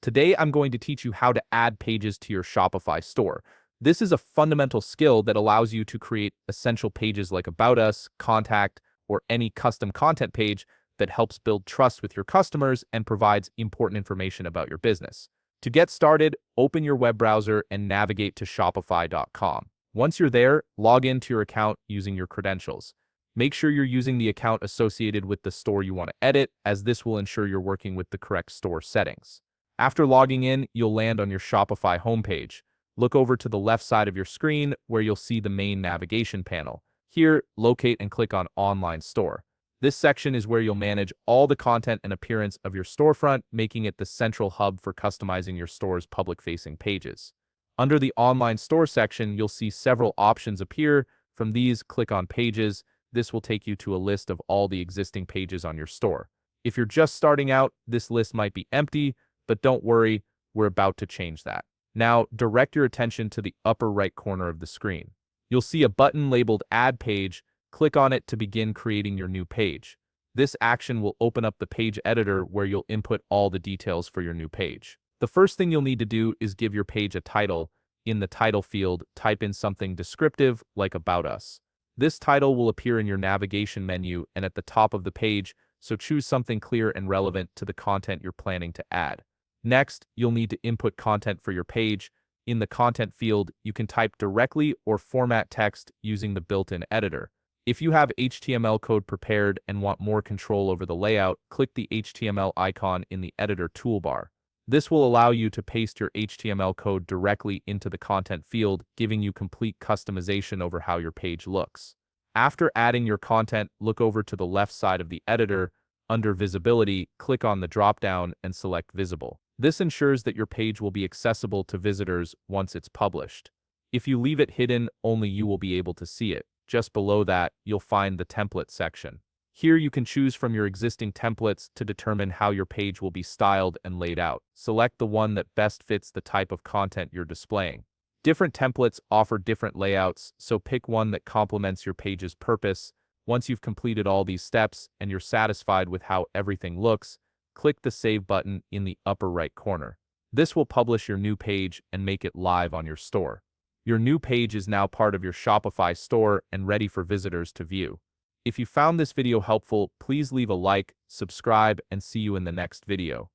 Today, I'm going to teach you how to add pages to your Shopify store. This is a fundamental skill that allows you to create essential pages like About Us, Contact, or any custom content page that helps build trust with your customers and provides important information about your business. To get started, open your web browser and navigate to Shopify.com. Once you're there, log into your account using your credentials. Make sure you're using the account associated with the store you want to edit, as this will ensure you're working with the correct store settings. After logging in, you'll land on your Shopify homepage. Look over to the left side of your screen where you'll see the main navigation panel. Here, locate and click on Online Store. This section is where you'll manage all the content and appearance of your storefront, making it the central hub for customizing your store's public-facing pages. Under the Online Store section, you'll see several options appear. From these, click on Pages. This will take you to a list of all the existing pages on your store. If you're just starting out, this list might be empty, but don't worry, we're about to change that. Now, direct your attention to the upper right corner of the screen. You'll see a button labeled Add Page. Click on it to begin creating your new page. This action will open up the page editor where you'll input all the details for your new page. The first thing you'll need to do is give your page a title. In the title field, type in something descriptive like About Us. This title will appear in your navigation menu and at the top of the page, so choose something clear and relevant to the content you're planning to add. Next, you'll need to input content for your page. In the content field, you can type directly or format text using the built-in editor. If you have HTML code prepared and want more control over the layout, click the HTML icon in the editor toolbar. This will allow you to paste your HTML code directly into the content field, giving you complete customization over how your page looks. After adding your content, look over to the left side of the editor. Under Visibility, click on the drop-down and select Visible. This ensures that your page will be accessible to visitors once it's published. If you leave it hidden, only you will be able to see it. Just below that, you'll find the Template section. Here you can choose from your existing templates to determine how your page will be styled and laid out. Select the one that best fits the type of content you're displaying. Different templates offer different layouts, so pick one that complements your page's purpose. Once you've completed all these steps and you're satisfied with how everything looks, click the Save button in the upper right corner. This will publish your new page and make it live on your store. Your new page is now part of your Shopify store and ready for visitors to view. If you found this video helpful, please leave a like, subscribe, and see you in the next video.